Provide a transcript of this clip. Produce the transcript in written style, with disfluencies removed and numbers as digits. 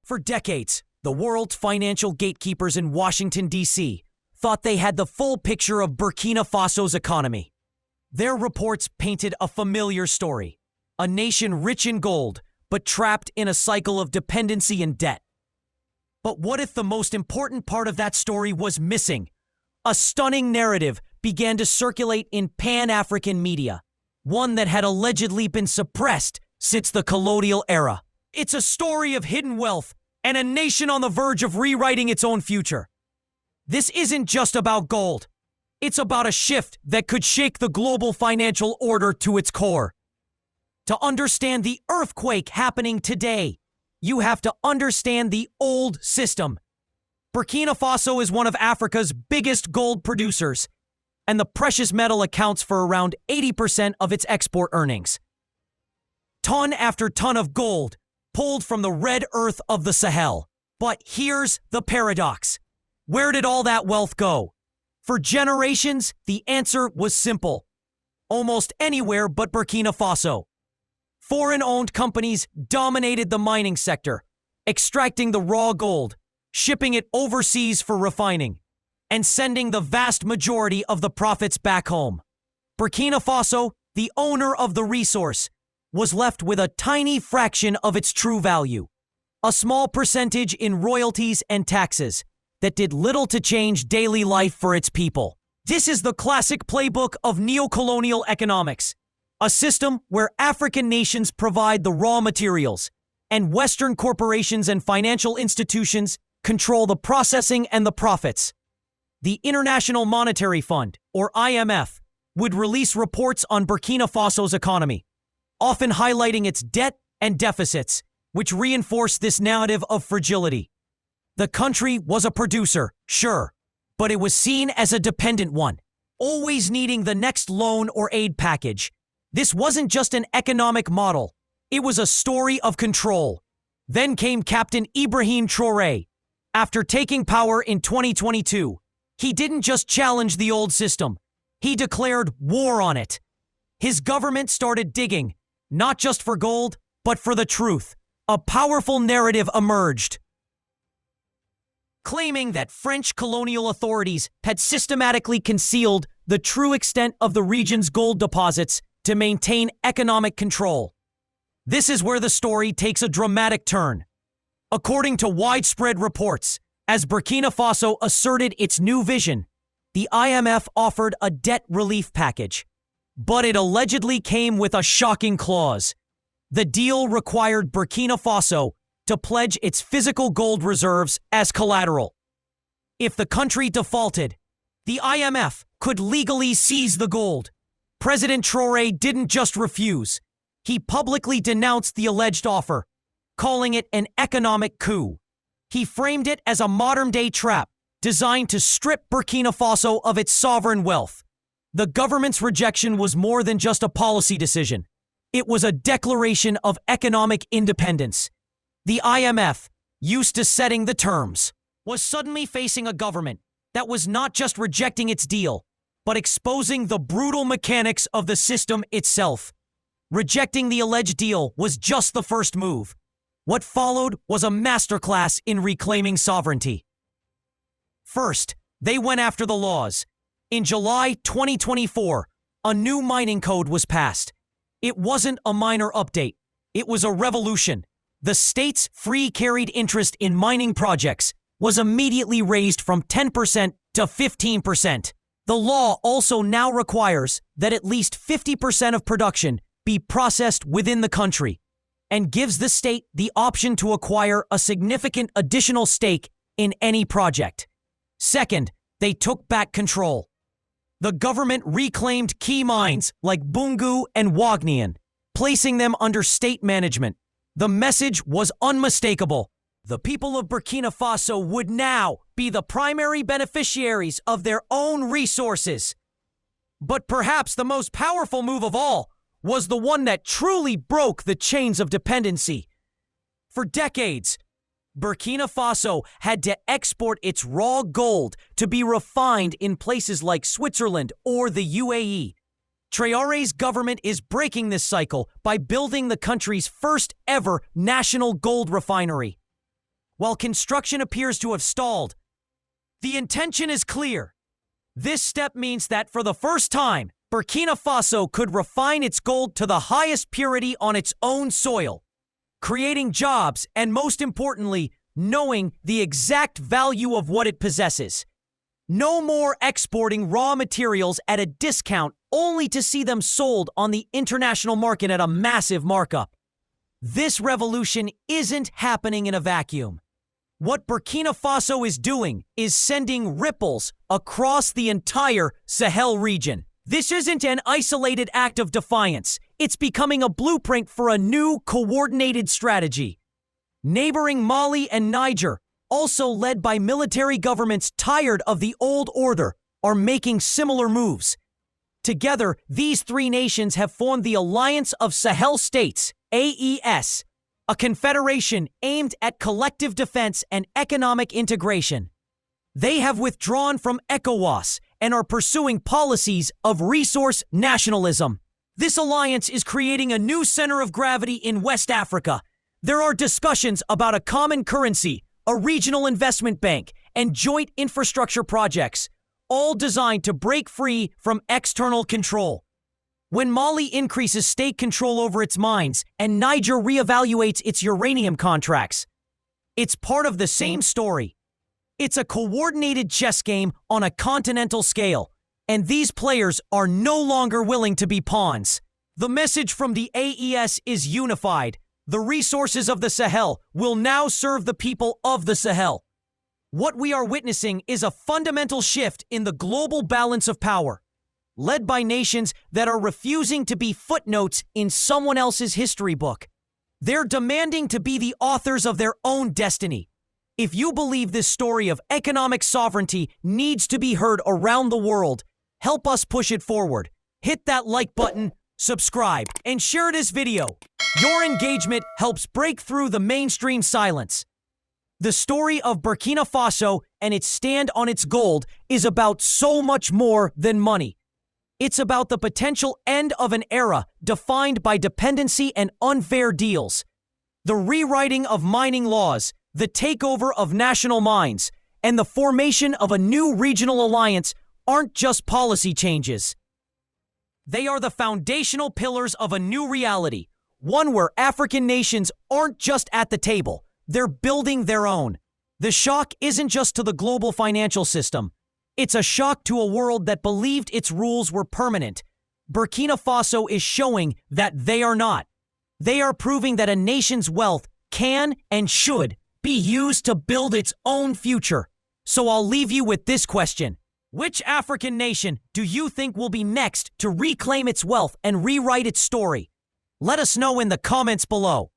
For decades, the world's financial gatekeepers in Washington, D.C. thought they had the full picture of Burkina Faso's economy. Their reports painted a familiar story, a nation rich in gold, but trapped in a cycle of dependency and debt. But what if the most important part of that story was missing? A stunning narrative began to circulate in Pan-African media, one that had allegedly been suppressed since the colonial era. It's a story of hidden wealth and a nation on the verge of rewriting its own future. This isn't just about gold. It's about a shift that could shake the global financial order to its core. To understand the earthquake happening today, you have to understand the old system. Burkina Faso is one of Africa's biggest gold producers, and the precious metal accounts for around 80% of its export earnings. Ton after ton of gold pulled from the red earth of the Sahel. But here's the paradox. Where did all that wealth go? For generations, the answer was simple. Almost anywhere but Burkina Faso. Foreign-owned companies dominated the mining sector, extracting the raw gold, shipping it overseas for refining, and sending the vast majority of the profits back home. Burkina Faso, the owner of the resource, was left with a tiny fraction of its true value, a small percentage in royalties and taxes that did little to change daily life for its people. This is the classic playbook of neocolonial economics, a system where African nations provide the raw materials, and Western corporations and financial institutions control the processing and the profits. The International Monetary Fund, or IMF, would release reports on Burkina Faso's economy, often highlighting its debt and deficits, which reinforce this narrative of fragility. The country was a producer, sure, but it was seen as a dependent one, always needing the next loan or aid package. This wasn't just an economic model, it was a story of control. Then came Captain Ibrahim Traoré. After taking power in 2022, he didn't just challenge the old system, he declared war on it. His government started digging, not just for gold, but for the truth. A powerful narrative emerged, claiming that French colonial authorities had systematically concealed the true extent of the region's gold deposits to maintain economic control. This is where the story takes a dramatic turn. According to widespread reports, as Burkina Faso asserted its new vision, the IMF offered a debt relief package. But it allegedly came with a shocking clause. The deal required Burkina Faso to pledge its physical gold reserves as collateral. If the country defaulted, the IMF could legally seize the gold. President Traoré didn't just refuse. He publicly denounced the alleged offer, calling it an economic coup. He framed it as a modern-day trap designed to strip Burkina Faso of its sovereign wealth. The government's rejection was more than just a policy decision. It was a declaration of economic independence. The IMF, used to setting the terms, was suddenly facing a government that was not just rejecting its deal, but exposing the brutal mechanics of the system itself. Rejecting the alleged deal was just the first move. What followed was a masterclass in reclaiming sovereignty. First, they went after the laws. In July 2024, a new mining code was passed. It wasn't a minor update. It was a revolution. The state's free carried interest in mining projects was immediately raised from 10% to 15%. The law also now requires that at least 50% of production be processed within the country and gives the state the option to acquire a significant additional stake in any project. Second, they took back control. The government reclaimed key mines like Bungu and Wagnian, placing them under state management. The message was unmistakable. The people of Burkina Faso would now be the primary beneficiaries of their own resources. But perhaps the most powerful move of all was the one that truly broke the chains of dependency. For decades, Burkina Faso had to export its raw gold to be refined in places like Switzerland or the UAE. Traoré's government is breaking this cycle by building the country's first ever national gold refinery. while construction appears to have stalled. The intention is clear. This step means that for the first time, Burkina Faso could refine its gold to the highest purity on its own soil, creating jobs and, most importantly, knowing the exact value of what it possesses. No more exporting raw materials at a discount only to see them sold on the international market at a massive markup. This revolution isn't happening in a vacuum. What Burkina Faso is doing is sending ripples across the entire Sahel region. This isn't an isolated act of defiance. It's becoming a blueprint for a new, coordinated strategy. Neighboring Mali and Niger, also led by military governments tired of the old order, are making similar moves. Together, these three nations have formed the Alliance of Sahel States, AES, a confederation aimed at collective defense and economic integration. They have withdrawn from ECOWAS and are pursuing policies of resource nationalism. This alliance is creating a new center of gravity in West Africa. There are discussions about a common currency, a regional investment bank, and joint infrastructure projects, all designed to break free from external control. When Mali increases state control over its mines and Niger reevaluates its uranium contracts, it's part of the same story. It's a coordinated chess game on a continental scale, and these players are no longer willing to be pawns. The message from the AES is unified. The resources of the Sahel will now serve the people of the Sahel. What we are witnessing is a fundamental shift in the global balance of power, led by nations that are refusing to be footnotes in someone else's history book. They're demanding to be the authors of their own destiny. If you believe this story of economic sovereignty needs to be heard around the world, help us push it forward. Hit that like button, subscribe, and share this video. Your engagement helps break through the mainstream silence. The story of Burkina Faso and its stand on its gold is about so much more than money. It's about the potential end of an era defined by dependency and unfair deals. The rewriting of mining laws, the takeover of national mines, and the formation of a new regional alliance aren't just policy changes. They are the foundational pillars of a new reality, one where African nations aren't just at the table, they're building their own. The shock isn't just to the global financial system. It's a shock to a world that believed its rules were permanent. Burkina Faso is showing that they are not. They are proving that a nation's wealth can and should be used to build its own future. So I'll leave you with this question. Which African nation do you think will be next to reclaim its wealth and rewrite its story? Let us know in the comments below.